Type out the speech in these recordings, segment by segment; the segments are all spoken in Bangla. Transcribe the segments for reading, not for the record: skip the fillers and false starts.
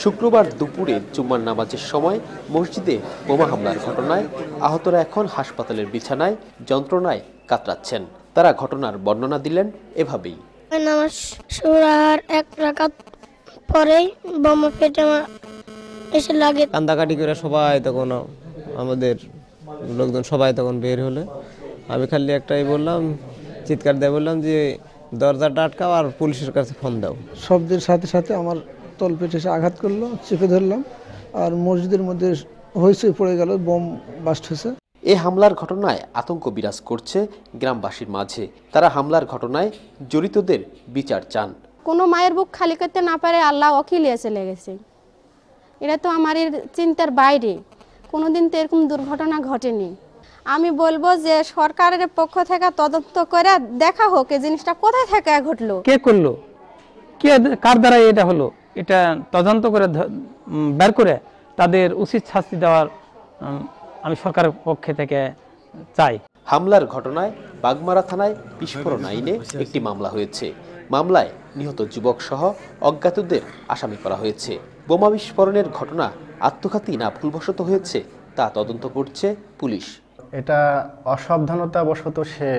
শুক্রবার দুপুরে জুম্মার নামাজের সময় মসজিদে বোমা হামলার ঘটনায় আহতরা এখন হাসপাতালের বিছানায় যন্ত্রণায় কাতরাচ্ছেন। তারা ঘটনার বর্ণনা দিলেন এভাবেই। নামাজ শুরার এক রাকাত পরেই বোমা ফেটে এসে লাগে। কান্দাকাটি করে সবাই তখন আমাদের লোকজন সবাই তখন বের হলে আমি খালি একটাই বললাম, চিৎকার দিয়ে বললাম যে দরজাটা আটকাও আর পুলিশের কাছে ফোন দাও। শব্দের সাথে সাথে আমার তলপেটে এসে আঘাত করলো, চেপে ধরলাম আর মসজিদের মধ্যে হইচই পড়ে গেল, বোম বাস্ট হয়েছে। এ হামলার ঘটনায় আতঙ্ক বিরাজ করছে গ্রামবাসীর মাঝে। তারা হামলার ঘটনায় জড়িতদের বিচার চান। কোনো মায়ের বুক খালি করতে না পারে আল্লাহ অখিলিয়ে চলে গেছে। এটা তো আমার চিন্তার বাইরে, কোনোদিন তো এরকম দুর্ঘটনা ঘটেনি। আমি বলবো যে সরকারের পক্ষ থেকে তদন্ত করে দেখা হোক এই জিনিসটা কোথায় থেকে ঘটলো, কে করলো, কে কার দ্বারা এটা হলো, এটা তদন্ত করে বের করে তাদের উচিত শাস্তি দেওয়ার আমি সরকারের পক্ষ থেকে চাই। হামলার ঘটনায় বাগমারা থানায় বিস্ফোরণ আইনে একটি মামলা হয়েছে। মামলায় নিহত যুবক সহ অজ্ঞাতদের আসামি করা হয়েছে। বোমা বিস্ফোরণের ঘটনা আত্মঘাতী না ভুলবশত হয়েছে তা তদন্ত করছে পুলিশ। এটা অসাবধানতাবশত সে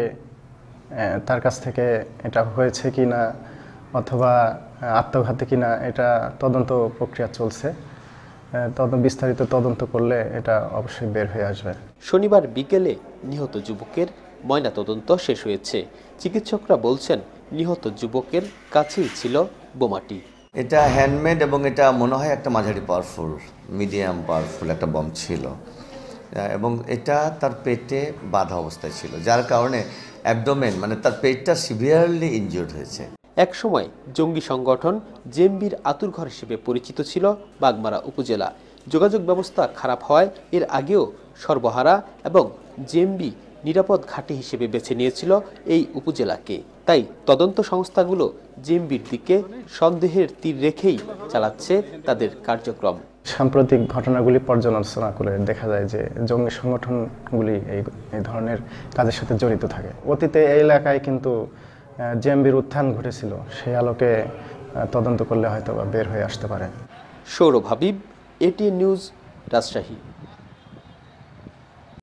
তার কাছ থেকে এটা হয়েছে কিনা অথবা আত্মঘাতী কিনা এটা তদন্ত প্রক্রিয়া চলছে। বিস্তারিত তদন্ত করলে এটা অবশ্যই বের হয়ে আসবে। শনিবার বিকেলে নিহত যুবকের ময়না তদন্ত শেষ হয়েছে। চিকিৎসকরা বলছেন নিহত যুবকের কাছেই ছিল বোমাটি। এটা হ্যান্ডমেড এবং এটা মনে হয় একটা মাঝারি পাওয়ারফুল, মিডিয়াম পাওয়ারফুল একটা বম ছিল এবং এটা তার পেটে বাঁধা অবস্থায় ছিল, যার কারণে অ্যাবডোমেন মানে তার পেটটা সিভিয়ারলি ইনজিওর্ড হয়েছে। একসময় জঙ্গি সংগঠন জেএমবির আতুরঘর হিসেবে পরিচিত ছিল বাগমারা উপজেলা। যোগাযোগ ব্যবস্থা খারাপ হওয়ায় এর আগেও সর্বহারা এবং জেএমবি নিরাপদ ঘাঁটি হিসেবে বেছে নিয়েছিল এই উপজেলাকে। তাই তদন্ত সংস্থাগুলো জেএমবির দিকে সন্দেহের তীর রেখেই চালাচ্ছে তাদের কার্যক্রম। সাম্প্রতিক ঘটনাগুলি পর্যালোচনা করে দেখা যায় যে জঙ্গি সংগঠনগুলি এই ধরনের কাজের সাথে জড়িত থাকে। অতীতে এই এলাকায় কিন্তু জেএমবির উত্থান ঘটেছিল, সেই আলোকে তদন্ত করলে হয়তো বের হয়ে আসতে পারে। Sourav Habib, ATN news, Rajshahi.